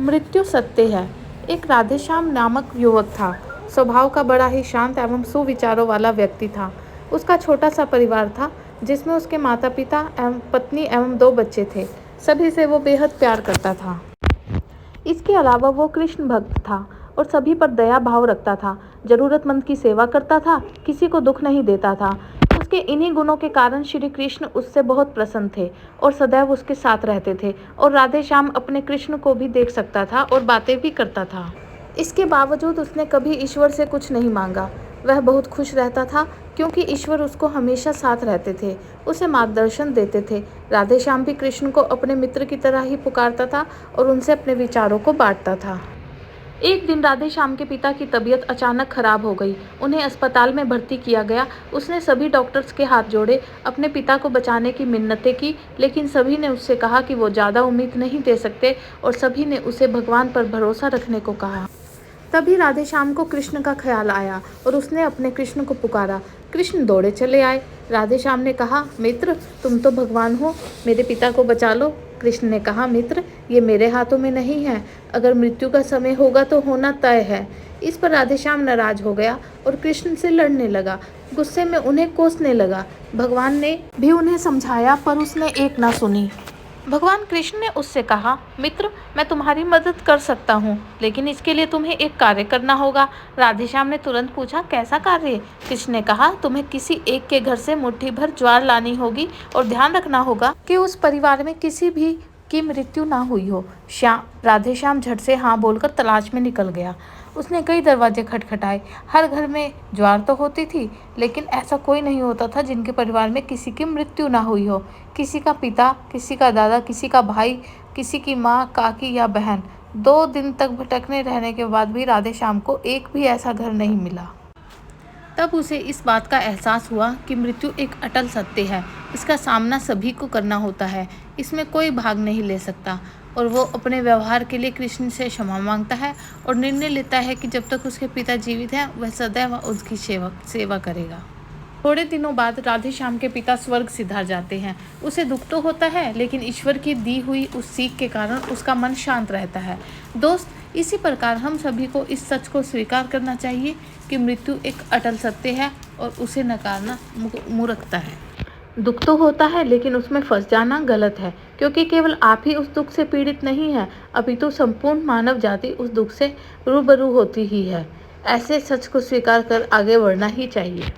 मृत्यु सत्य है। एक राधेश्याम नामक युवक था। स्वभाव का बड़ा ही शांत एवं सुविचारों वाला व्यक्ति था। उसका छोटा सा परिवार था जिसमें उसके माता पिता एवं पत्नी एवं 2 बच्चे थे। सभी से वो बेहद प्यार करता था। इसके अलावा वो कृष्ण भक्त था और सभी पर दया भाव रखता था। जरूरतमंद की सेवा करता था, किसी को दुख नहीं देता था। उसके इन्हीं गुणों के कारण श्री कृष्ण उससे बहुत प्रसन्न थे और सदैव उसके साथ रहते थे और राधे श्याम अपने कृष्ण को भी देख सकता था और बातें भी करता था। इसके बावजूद उसने कभी ईश्वर से कुछ नहीं मांगा। वह बहुत खुश रहता था क्योंकि ईश्वर उसको हमेशा साथ रहते थे, उसे मार्गदर्शन देते थे। राधे श्याम भी कृष्ण को अपने मित्र की तरह ही पुकारता था और उनसे अपने विचारों को बांटता था। एक दिन राधे श्याम के पिता की तबीयत अचानक खराब हो गई। उन्हें अस्पताल में भर्ती किया गया। उसने सभी डॉक्टर्स के हाथ जोड़े, अपने पिता को बचाने की मिन्नतें की, लेकिन सभी ने उससे कहा कि वो ज़्यादा उम्मीद नहीं दे सकते और सभी ने उसे भगवान पर भरोसा रखने को कहा। तभी राधे श्याम को कृष्ण का ख्याल आया और उसने अपने कृष्ण को पुकारा। कृष्ण दौड़े चले आए। राधे श्याम ने कहा, मित्र तुम तो भगवान हो, मेरे पिता को बचा लो। कृष्ण ने कहा, मित्र ये मेरे हाथों में नहीं है, अगर मृत्यु का समय होगा तो होना तय है। इस पर राधे श्याम नाराज हो गया और कृष्ण से लड़ने लगा। गुस्से में उन्हें कोसने लगा। भगवान ने भी उन्हें समझाया पर उसने एक ना सुनी। भगवान कृष्ण ने उससे कहा, मित्र मैं तुम्हारी मदद कर सकता हूँ, लेकिन इसके लिए तुम्हें एक कार्य करना होगा। राधेश्याम ने तुरंत पूछा, कैसा कार्य? कृष्ण ने कहा, तुम्हें किसी एक के घर से मुट्ठी भर ज्वार लानी होगी और ध्यान रखना होगा कि उस परिवार में किसी भी की मृत्यु ना हुई हो। राधेश्याम झट से हाँ बोलकर तलाश में निकल गया। उसने कई दरवाजे खटखटाए। हर घर में ज्वार तो होती थी, लेकिन ऐसा कोई नहीं होता था जिनके परिवार में किसी की मृत्यु ना हुई हो। किसी का पिता, किसी का दादा, किसी का भाई, किसी की माँ, काकी या बहन। 2 दिन तक भटकने रहने के बाद भी राधेश्याम को एक भी ऐसा घर नहीं मिला। तब उसे इस बात का एहसास हुआ कि मृत्यु एक अटल सत्य है। इसका सामना सभी को करना होता है, इसमें कोई भाग नहीं ले सकता। और वो अपने व्यवहार के लिए कृष्ण से क्षमा मांगता है और निर्णय लेता है कि जब तक उसके पिता जीवित हैं वह सदैव उसकी सेवा करेगा। थोड़े दिनों बाद राधेश्याम के पिता स्वर्ग सिधार जाते हैं। उसे दुख तो होता है, लेकिन ईश्वर की दी हुई उस सीख के कारण उसका मन शांत रहता है। दोस्त, इसी प्रकार हम सभी को इस सच को स्वीकार करना चाहिए कि मृत्यु एक अटल सत्य है और उसे नकारना मूर्खता है। दुख तो होता है, लेकिन उसमें फंस जाना गलत है, क्योंकि केवल आप ही उस दुख से पीड़ित नहीं है, अपितु संपूर्ण मानव जाति उस दुख से रूबरू होती ही है। ऐसे सच को स्वीकार कर आगे बढ़ना ही चाहिए।